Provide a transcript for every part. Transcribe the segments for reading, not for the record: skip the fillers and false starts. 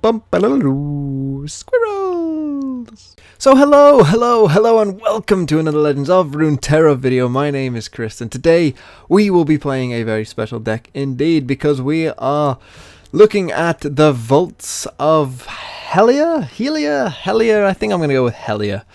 Squirrels! So hello, and welcome to another Legends of Runeterra video. My name is Chris, and today we will be playing a very special deck indeed, because we are looking at the Vaults of Helia? Helia? I think I'm going to go with Helia.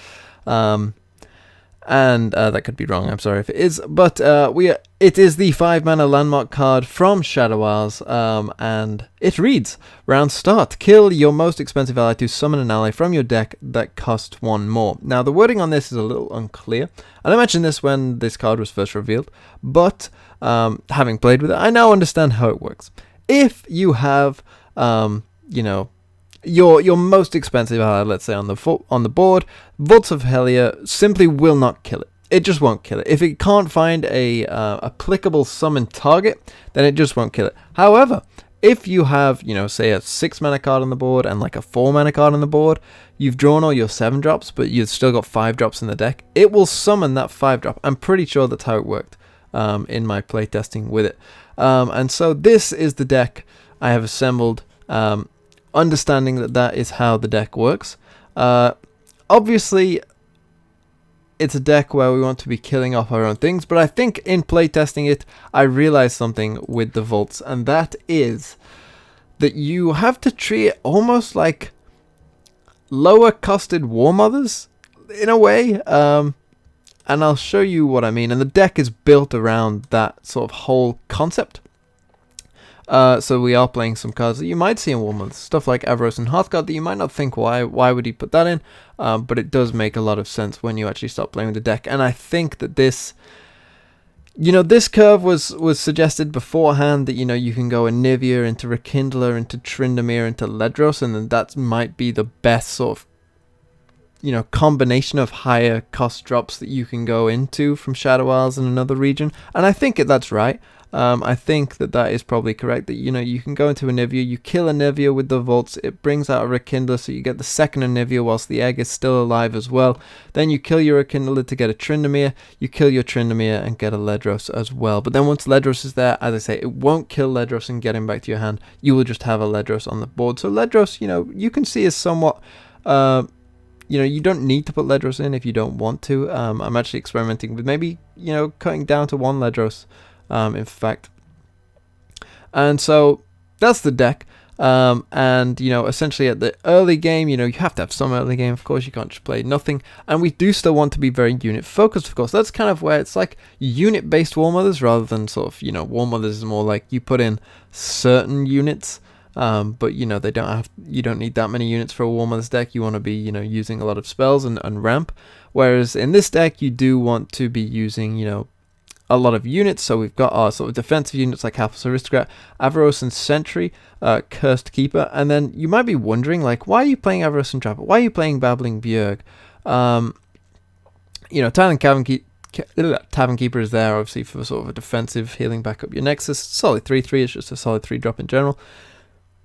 And that could be wrong, I'm sorry if it is, but it is the 5-mana landmark card from Shadow Isles, and it reads, round start, kill your most expensive ally to summon an ally from your deck that costs 1 more. Now the wording on this is a little unclear, and I mentioned this when this card was first revealed, but having played with it, I now understand how it works. If you have, your most expensive ally, let's say on the board, Vaults of Helia simply will not kill it. It just won't kill it. If it can't find a applicable summon target, then it just won't kill it. However, if you have, say a 6-mana card on the board and like a 4-mana card on the board, you've drawn all your 7-drops, but you've still got 5-drops in the deck, it will summon that 5-drop. I'm pretty sure that's how it worked in my playtesting with it. And so this is the deck I have assembled, understanding that is how the deck works. Obviously, it's a deck where we want to be killing off our own things, but I think in playtesting it, I realized something with the Vaults, and that is that you have to treat it almost like lower costed War Mothers, in a way, and I'll show you what I mean, and the deck is built around that sort of whole concept. So we are playing some cards that you might see in War Mothers, stuff like Avaros and Hearthguard that you might not think why would he put that in, but it does make a lot of sense when you actually start playing with the deck. And I think that this curve was suggested beforehand, that you can go Anivia into Rekindler into Tryndamere into Ledros, and then that might be the best sort of combination of higher cost drops that you can go into from Shadow Isles and another region, and I think that's right. I think that is probably correct, that you can go into Anivia, you kill Anivia with the Vaults, it brings out a Rekindler, so you get the second Anivia whilst the egg is still alive as well. Then you kill your Rekindler to get a Tryndamere, you kill your Tryndamere and get a Ledros as well. But then once Ledros is there, as I say, it won't kill Ledros and get him back to your hand, you will just have a Ledros on the board. So Ledros, you can see is somewhat... you don't need to put Ledros in if you don't want to. I'm actually experimenting with maybe, cutting down to 1 Ledros, in fact. And so that's the deck. And, essentially at the early game, you have to have some early game, of course. You can't just play nothing. And we do still want to be very unit focused, of course. That's kind of where it's like unit based War Mothers rather than sort of, War Mothers is more like you put in certain units. But you don't need that many units for a War Mother's deck. You want to be, using a lot of spells and ramp. Whereas in this deck, you do want to be using, a lot of units. So we've got our sort of defensive units like Hapless Aristocrat, Avaros and Sentry, Cursed Keeper. And then you might be wondering, like, why are you playing Avaros and Trapper? Why are you playing Babbling Bjerg? Tavern Keeper is there, obviously, for sort of a defensive, healing back up your Nexus. Solid 3/3, it's just a solid 3-drop in general.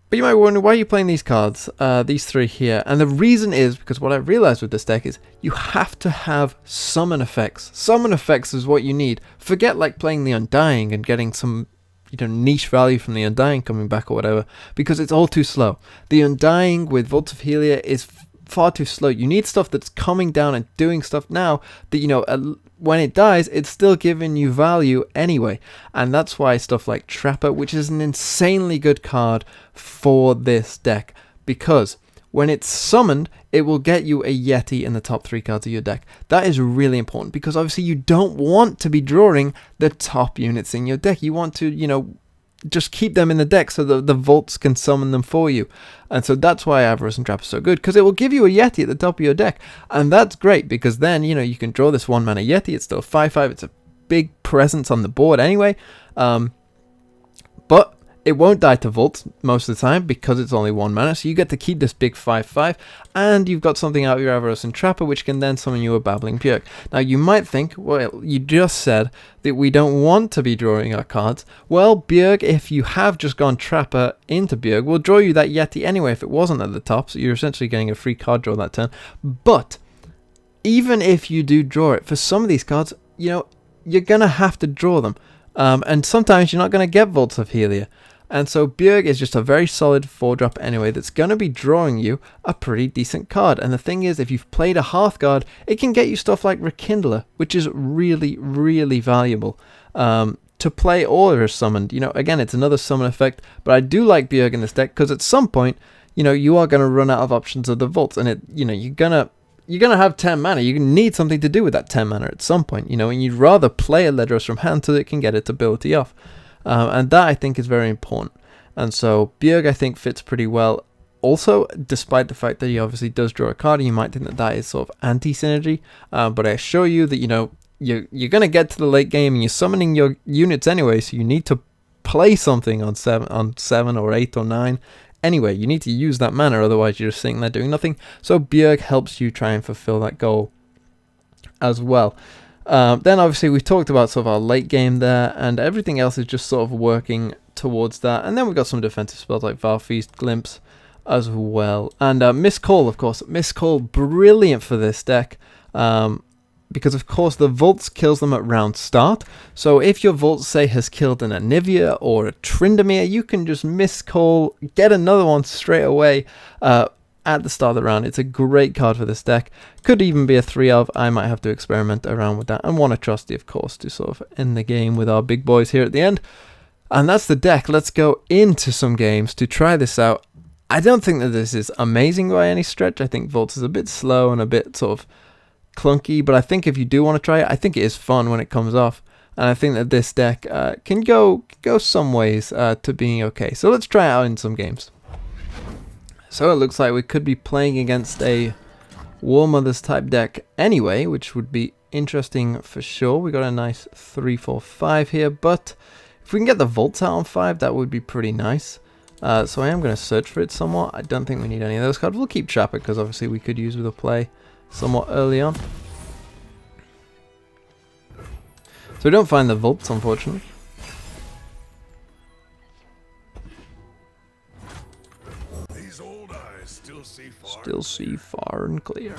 But you might wonder, why are you playing these cards, these 3 here? And the reason is because what I realized with this deck is you have to have summon effects. Summon effects is what you need. Forget like playing the Undying and getting some niche value from the Undying coming back or whatever, because it's all too slow. The Undying with Vaults of Helia is far too slow. You need stuff that's coming down and doing stuff now that, when it dies, it's still giving you value anyway. And that's why stuff like Trapper, which is an insanely good card for this deck, because when it's summoned, it will get you a Yeti in the top 3 cards of your deck. That is really important, because obviously you don't want to be drawing the top units in your deck. You want to, just keep them in the deck so that the Vaults can summon them for you. And so that's why Avaros and Trapper is so good, because it will give you a Yeti at the top of your deck. And that's great, because then, you can draw this 1-mana Yeti. It's still 5/5. It's a big presence on the board anyway. But it won't die to Vaults most of the time because it's only 1 mana, so you get to keep this big 5/5, and you've got something out of your Avaros and Trapper which can then summon you a Babbling Bjerg. Now you might think, well, you just said that we don't want to be drawing our cards. Well, Bjerg, if you have just gone Trapper into Bjerg, will draw you that Yeti anyway if it wasn't at the top, so you're essentially getting a free card draw that turn. But even if you do draw it, for some of these cards, you're going to have to draw them. And sometimes you're not going to get Vaults of Helia. And so Bjerg is just a very solid 4-drop anyway that's going to be drawing you a pretty decent card. And the thing is, if you've played a Hearthguard, it can get you stuff like Rekindler, which is really, really valuable to play or as summoned. You know, again, it's another summon effect, but I do like Bjerg in this deck because at some point, you know, you are going to run out of options of the vaults, and it, you know, you're gonna have 10 mana. You need something to do with that 10 mana at some point, you know, and you'd rather play a Ledros from hand so that it can get its ability off. And that I think is very important. And so Bjerg I think fits pretty well. Also, despite the fact that he obviously does draw a card, you might think that that is sort of anti-synergy. But I assure you that, you know, you're going to get to the late game and you're summoning your units anyway, so you need to play something on 7 or 8 or 9. Anyway, you need to use that mana, otherwise you're just sitting there doing nothing. So Bjerg helps you try and fulfill that goal as well. Then obviously we talked about sort of our late game there, and everything else is just sort of working towards that. And then we've got some defensive spells like Vow Feast, Glimpse as well. And Miscall, of course. Miscall, brilliant for this deck. Because of course the Vaults kills them at round start. So if your Vault, say, has killed an Anivia or a Tryndamere, you can just Miscall, get another one straight away at the start of the round. It's a great card for this deck. Could even be a 3 of. I might have to experiment around with that. And one Atrocity, of course, to sort of end the game with our big boys here at the end. And that's the deck. Let's go into some games to try this out. I don't think that this is amazing by any stretch. I think Vaults is a bit slow and a bit sort of clunky, but I think if you do want to try it, I think it is fun when it comes off, and I think that this deck can go some ways to being okay. So let's try it out in some games. So it looks like we could be playing against a War Mothers type deck anyway, which would be interesting for sure. We got a nice 3-4-5 here, but if we can get the Vaults out on 5, that would be pretty nice. So I am going to search for it somewhat. I don't think we need any of those cards. We'll keep Trapper because obviously we could use with a play somewhat early on. So we don't find the Vaults, unfortunately. These old eyes still see far and clear.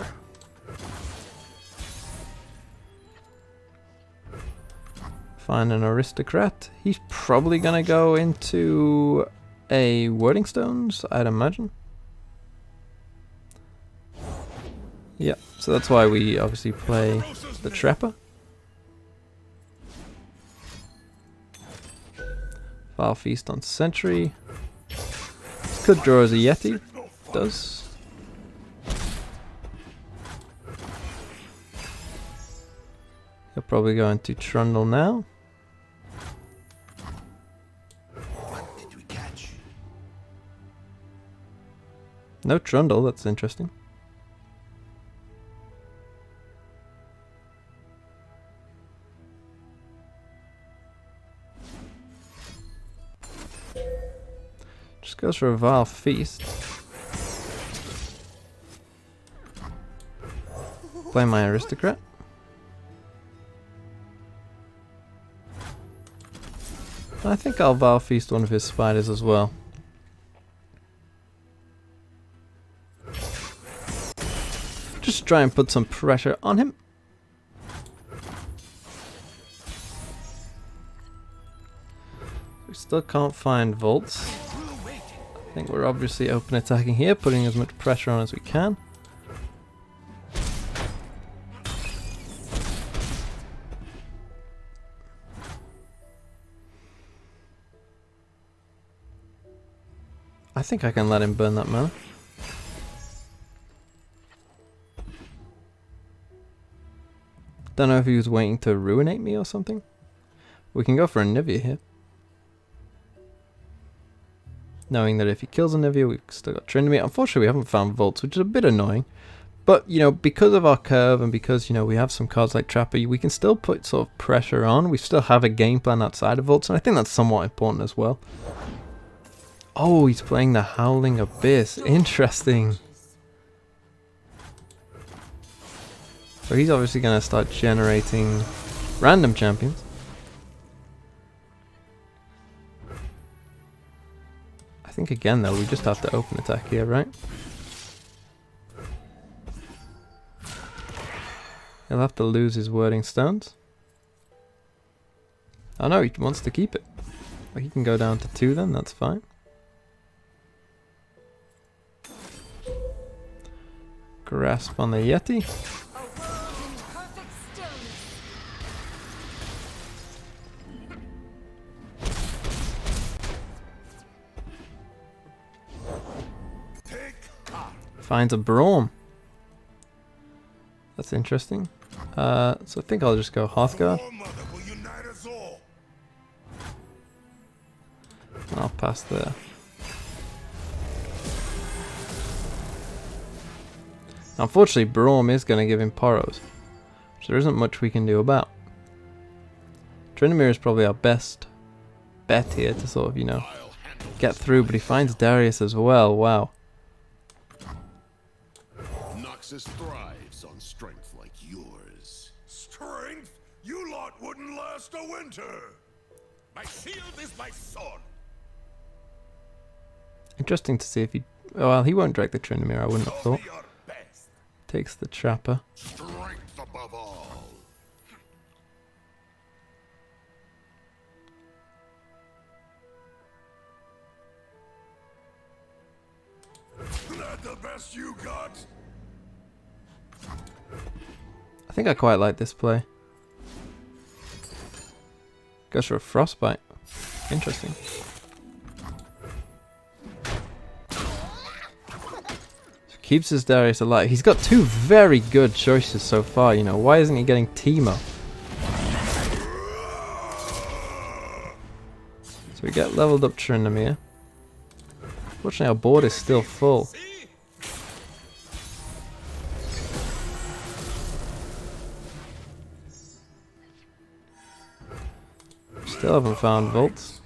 Find an Aristocrat. He's probably gonna go into a Wording Stones, I'd imagine. Yeah, so that's why we obviously play the Trapper. File Feast on Sentry. This could draw as a Yeti. Does. He'll probably go into Trundle now. What did we catch? No Trundle, that's interesting. Just goes for a Vile Feast. Play my Aristocrat. I think I'll Vile Feast one of his spiders as well. Just try and put some pressure on him. We still can't find Vaults. I think we're obviously open attacking here, putting as much pressure on as we can. I think I can let him burn that mana. Don't know if he was waiting to ruinate me or something. We can go for a Nivea here. Knowing that if he kills a Nivea, we've still got Tryndamere. Unfortunately, we haven't found Vaults, which is a bit annoying. But, you know, because of our curve and because, you know, we have some cards like Trapper, we can still put sort of pressure on. We still have a game plan outside of Vaults, and I think that's somewhat important as well. Oh, he's playing the Howling Abyss. Interesting. So he's obviously going to start generating random champions. I think again though, we just have to open attack here, right? He'll have to lose his Wording Stones. Oh no, he wants to keep it. Well, he can go down to 2 then, that's fine. Grasp on the Yeti. Finds a Braum. That's interesting. So I think I'll just go Hearthguard. I'll pass there. Unfortunately, Braum is going to give him Poros, so there isn't much we can do about. Tryndamere is probably our best bet here to sort of, you know, get through, but he finds Darius as well. Wow. Noxus thrives on strength like yours. Strength? You lot wouldn't last a winter. My shield is my sword. Interesting to see if he... Well, he won't drag the Tryndamere, I wouldn't have thought. Takes the Trapper. Strength above all. That the best you got? I think I quite like this play. Goes for a Frostbite. Interesting. Keeps his Darius alive. He's got 2 very good choices so far, you know. Why isn't he getting Teemo? So we get leveled up Tryndamere. Fortunately, our board is still full. Still haven't found Vaults.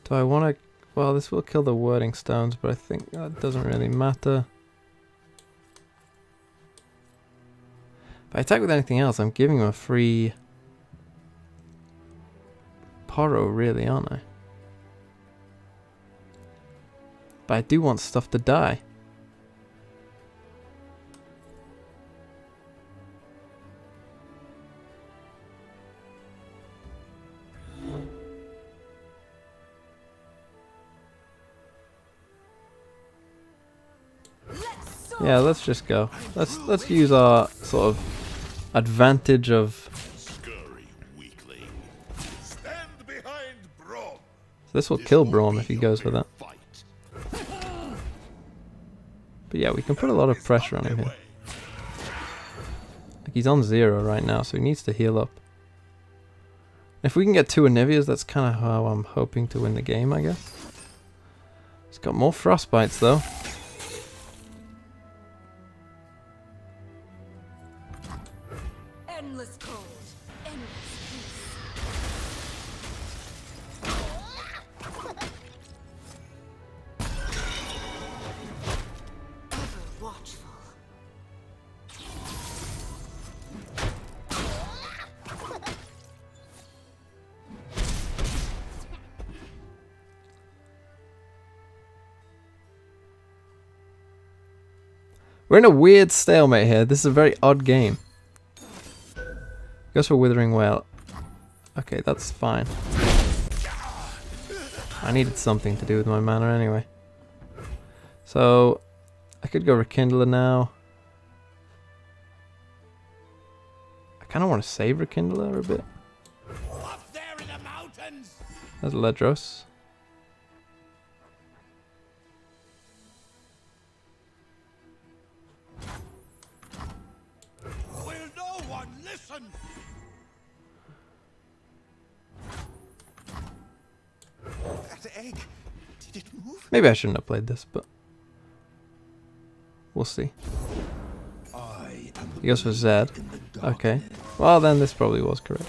Do I want to... Well, this will kill the Wording Stones, but I think that doesn't really matter. If I attack with anything else, I'm giving him a free Poro, really, aren't I? But I do want stuff to die. Yeah, let's just go. Let's use our sort of advantage of... Scurry weakling. Stand behind Braum. So this will kill Braum if he goes for that. But yeah, we can put a lot of pressure on him here. Like, he's on 0 right now, so he needs to heal up. If we can get 2 Anivias, that's kind of how I'm hoping to win the game, I guess. He's got more Frostbites though. Endless cold, endless peace. Ever watchful. We're in a weird stalemate here. This is a very odd game. Goes for Withering Wail. Okay, that's fine. I needed something to do with my mana anyway. So, I could go Rekindler now. I kind of want to save Rekindler a bit. Up there in the mountains. There's Ledros. Will no one listen? That egg, did it move? Maybe I shouldn't have played this, but we'll see. He goes for Zed. Okay. Well, then this probably was correct.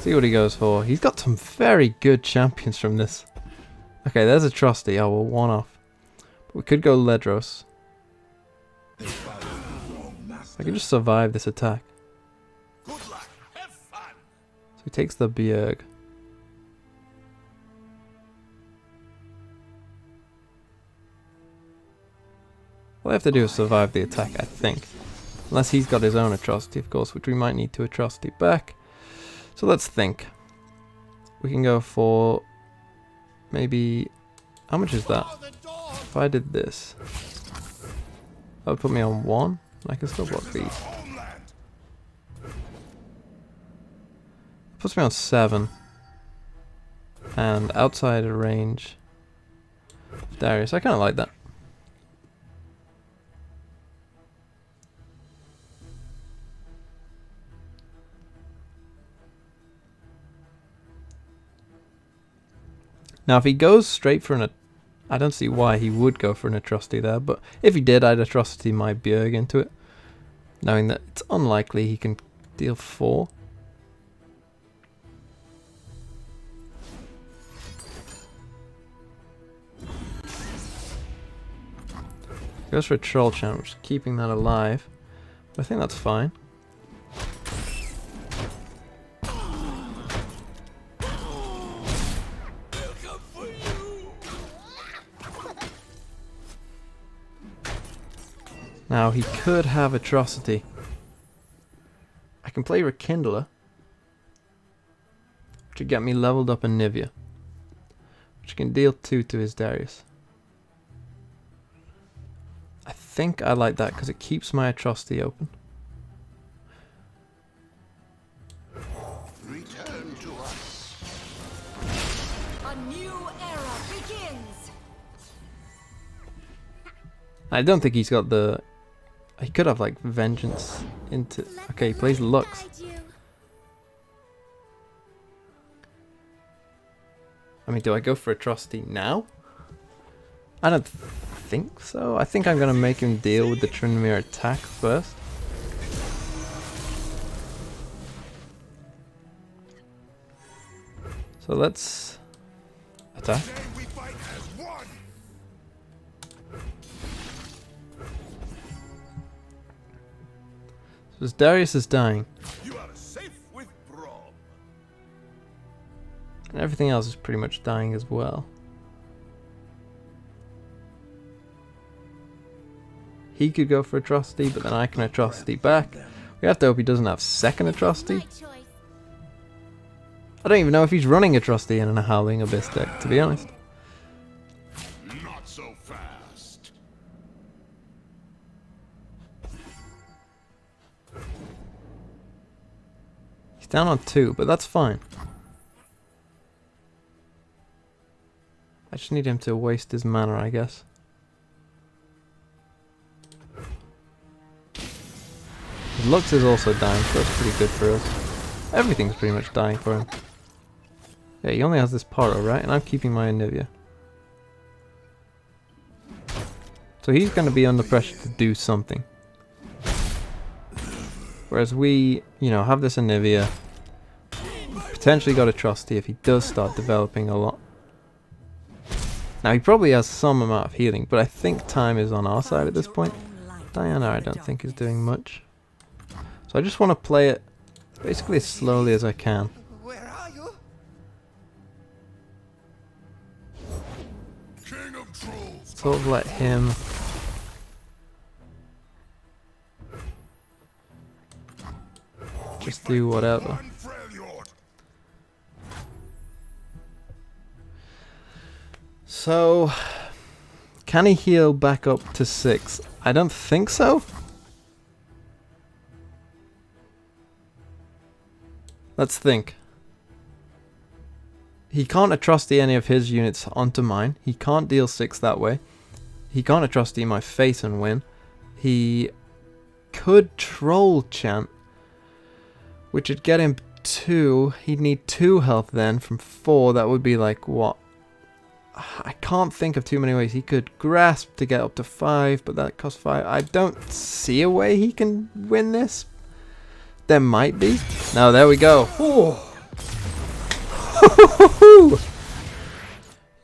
See what he goes for. He's got some very good champions from this. Okay, there's a Trusty. Oh, well, 1 off. But we could go Ledros. I can just survive this attack. Good luck. Have fun. So he takes the Bjerg. All I have to do is survive the attack, I think. Unless he's got his own atrocity, of course, which we might need to atrocity back. So let's think. We can go for maybe... How much is that? If I did this, that would put me on 1. I can still block these. Puts me on 7. And outside of range. Darius, I kind of like that. Now, if he goes straight for an... I don't see why he would go for an atrocity there, but if he did, I'd atrocity my Bjerg into it, knowing that it's unlikely he can deal 4. Goes for a troll chant, which is keeping that alive. But I think that's fine. Now he could have atrocity. I can play Rekindler, which would get me leveled up in Nivea, which can deal 2 to his Darius. I think I like that because it keeps my atrocity open. Return to us. A new era begins. I don't think he's got the... He could have like vengeance into... Okay, he plays Lux. I mean, do I go for atrocity now? I don't think so. I think I'm going to make him deal with the Trinmere attack first. So let's attack. We fight as one. So as Darius is dying, You are safe with Brom. and everything else is pretty much dying as well. He could go for atrocity, but then I can atrocity back. We have to hope he doesn't have second atrocity. I don't even know if he's running atrocity in a Howling Abyss deck, to be honest. Not so fast. He's down on 2, but that's fine. I just need him to waste his mana, I guess. His Lux is also dying, so that's pretty good for us. Everything's pretty much dying for him. Yeah, he only has this Paro, right? And I'm keeping my Anivia. So he's going to be under pressure to do something. Whereas we, you know, have this Anivia. Potentially got atrocity if he does start developing a lot. Now he probably has some amount of healing, but I think time is on our side at this point. Diana I don't think is doing much. So I just want to play it basically as slowly as I can. Where are you? King of Trolls. Sort of let him just do whatever. One Freljord. So, can he heal back up to 6? I don't think so. Let's think. He can't atrocity any of his units onto mine. He can't deal 6 that way. He can't atrocity my face and win. He could troll chant, which would get him 2. He'd need 2 health then from 4. That would be like what? I can't think of too many ways. He could grasp to get up to 5, but that costs 5. I don't see a way he can win this. There might be. No, there we go.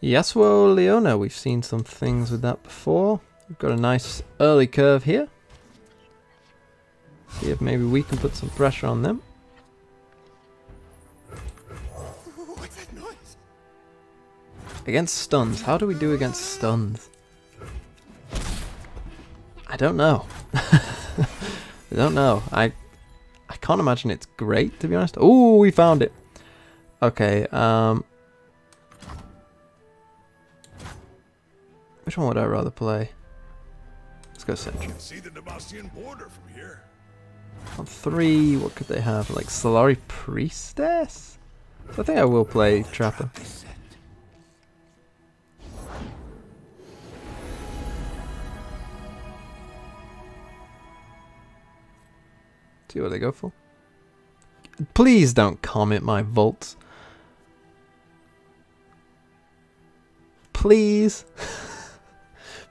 Yes, well, Leona, we've seen some things with that before. We've got a nice early curve here. See if maybe we can put some pressure on them. What's that noise? Against stuns. How do we do against stuns? I don't know. I don't know. I can't imagine it's great, to be honest. Oh, we found it. Okay, which one would I rather play? Let's go Sentry. See the Demacian border from here. On 3, what could they have? Like Solari Priestess? So I think I will play Trapper. See what they go for. Please don't comment my vaults. Please.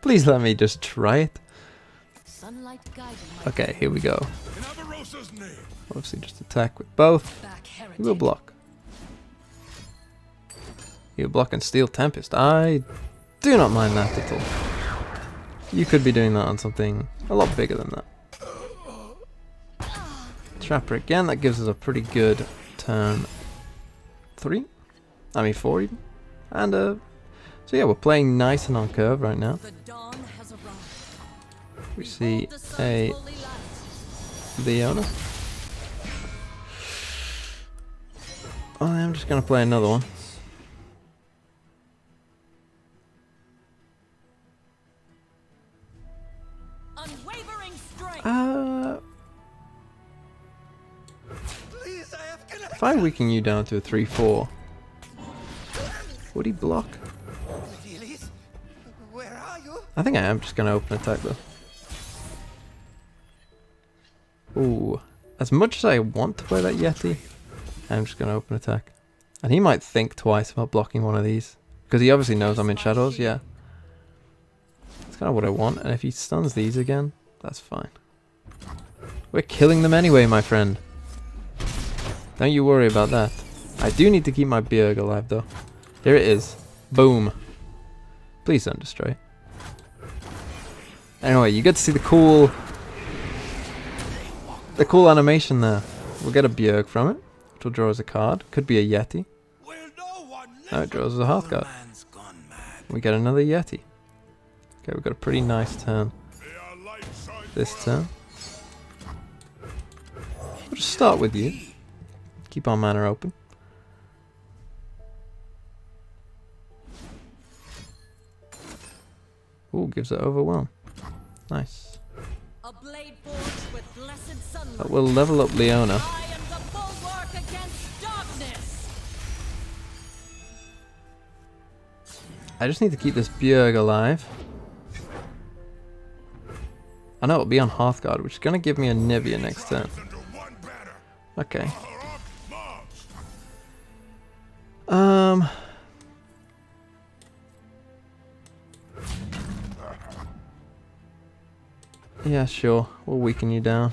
Please let me just try it. Sunlight guiding my Okay, here we go. In Avarosa's name. Obviously just attack with both. back heritage. He will block. He'll block and Steel Tempest. I do not mind that at all. You could be doing that on something a lot bigger than that. Trapper again, that gives us a pretty good turn 3. I mean 4 even. And so yeah, we're playing nice and on curve right now. The dawn has arrived. We see The sun's a holy light. Leona. Oh, I'm just gonna play another one. Unwavering strength. Please, I have connected. If I weaken you down to a 3-4, would he block? Achilles, where are you? I think I am just gonna open attack though. Ooh, as much as I want to play that Yeti, I'm just gonna open attack. And he might think twice about blocking one of these. Because he obviously knows I'm in shadows, yeah. That's kind of what I want, and if he stuns these again, that's fine. We're killing them anyway, my friend. Don't you worry about that. I do need to keep my Bjerg alive though. Here it is. Boom. Please don't destroy it. Anyway, you get to see the cool animation there. We'll get a Bjerg from it, which will draw us a card. Could be a Yeti. No, it draws us a Hearthguard. We get another Yeti. Okay, we've got a pretty nice turn this turn. We'll just start with you. Keep our mana open. Ooh, gives it Overwhelm. Nice. A blade forged with blessed sunlight. That will level up Leona. I am the bulwark against darkness. I just need to keep this Bjerg alive. I know it'll be on Hearthguard, which is going to give me a Nivea next turn. Okay. Yeah, sure. We'll weaken you down.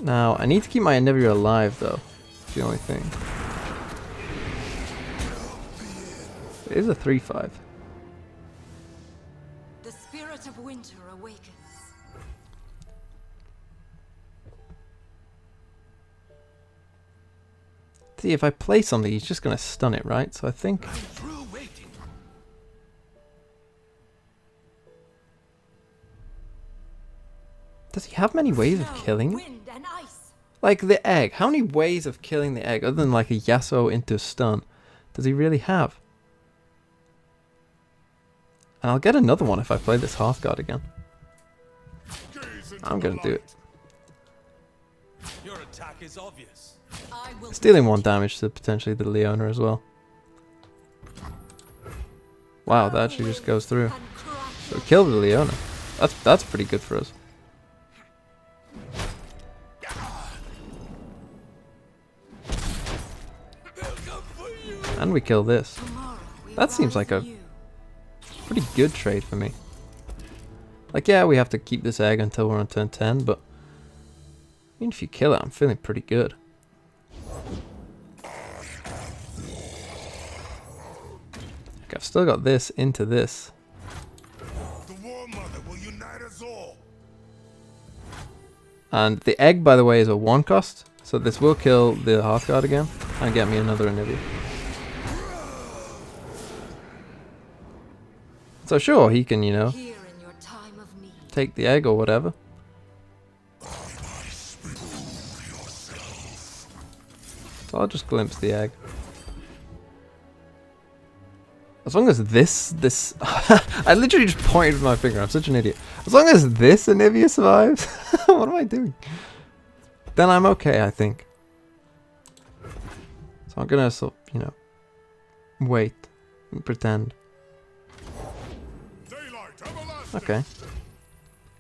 Now, I need to keep my Nivea alive, though. That's the only thing. It is a 3/5. The spirit of winter awakens. See, if I play something, he's just going to stun it, right? So I think... Does he have many ways of killing it? Wind and ice. Like the egg. How many ways of killing the egg, other than like a Yasuo into stun, does he really have? And I'll get another one if I play this Hearthguard again. I'm going to do it. Your attack is obvious. I will It's dealing 1 damage to potentially the Leona as well. Wow, that actually just goes through. and crush. So we killed the Leona. That's pretty good for us. And we kill this. Tomorrow we That seems rise like a anew. pretty good trade for me. Like, yeah, we have to keep this egg until we're on turn 10, but even if you kill it, I'm feeling pretty good. Okay, I've still got this into this. The War Mother will unite us all. And the egg, by the way, is a 1 cost, so this will kill the Hearthguard again and get me another Anivia. So sure, he can, you know, Here in your time of need. take the egg or whatever. So I'll just glimpse the egg. As long as this I literally just pointed with my finger, I'm such an idiot. As long as this Anivia survives, what am I doing? Then I'm okay, I think. So I'm gonna sort of, you know, wait and pretend. Okay.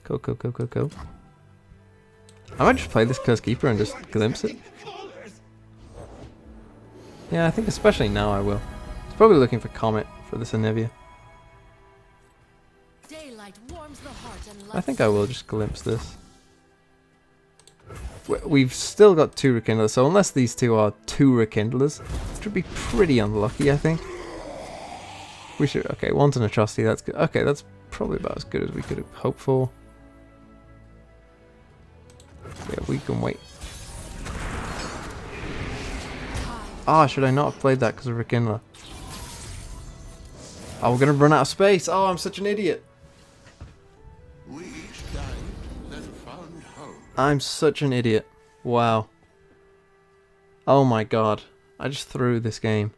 Cool, cool, cool, cool, cool. I might just play this Cursed Keeper and just glimpse it. Yeah, I think especially now I will. It's probably looking for Comet for this Anivia. Daylight warms the heart and I think I will just glimpse this. We've still got 2 Rekindlers, so unless these 2 are 2 Rekindlers, which would be pretty unlucky, I think. We should, okay, one's an Atrocity, that's good. Okay, that's probably about as good as we could have hoped for. Yeah, we can wait. Ah, should I not have played that because of Rekindler? Oh, we're gonna run out of space. Oh, I'm such an idiot. We each died, then found home. I'm such an idiot. Wow. Oh my god. I just threw this game.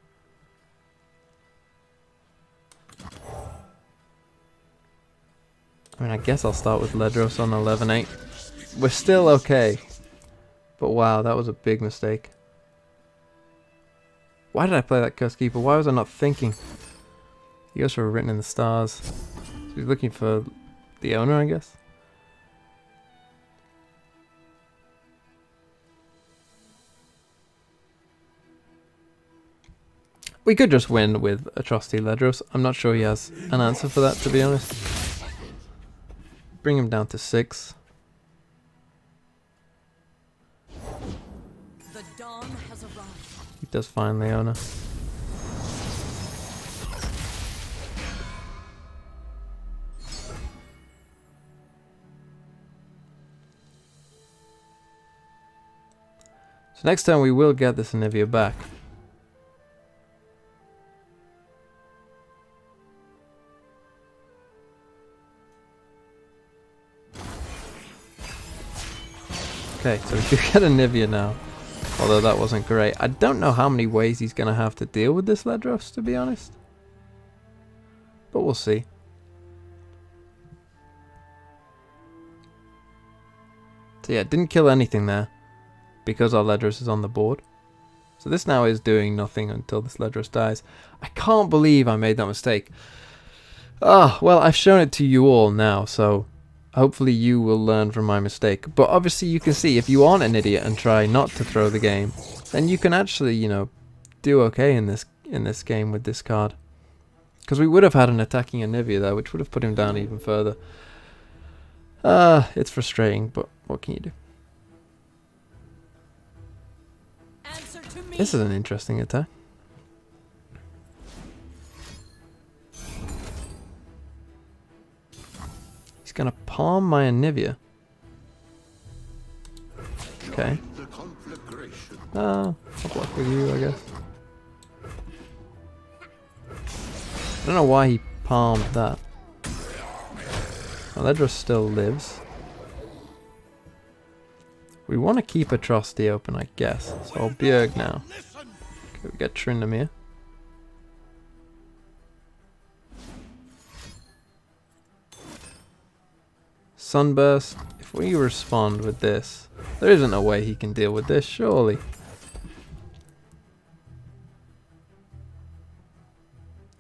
I mean, I guess I'll start with Ledros on 11-8. We're still okay. But wow, that was a big mistake. Why did I play that Cursed Keeper? Why was I not thinking? He goes for Written in the Stars. So he's looking for the owner, I guess. We could just win with Atrocity Ledros. I'm not sure he has an answer for that, to be honest. Bring him down to 6. The dawn has arrived. He does find Leona. So next time we will get this Anivia back. Okay, so we do get Anivia now. Although that wasn't great. I don't know how many ways he's going to have to deal with this Ledros, to be honest. But we'll see. So yeah, didn't kill anything there. Because our Ledros is on the board. So this now is doing nothing until this Ledros dies. I can't believe I made that mistake. Ah, well, I've shown it to you all now, so hopefully you will learn from my mistake. But obviously you can see, if you aren't an idiot and try not to throw the game, then you can actually, you know, do okay in this game with this card. Because we would have had an attacking Anivia there, which would have put him down even further. It's frustrating, but what can you do? Answer to me. This is an interesting attack. He's gonna palm my Anivia. Okay. I'll block with you, I guess. I don't know why he palmed that. Ledros still lives. We want to keep Atrocity open, I guess. So I'll Bjerg now. Okay, we get Tryndamere. Sunburst. If we respond with this, there isn't a way he can deal with this, surely.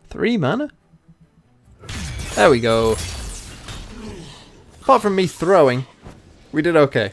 Three mana? There we go. Apart from me throwing, we did okay.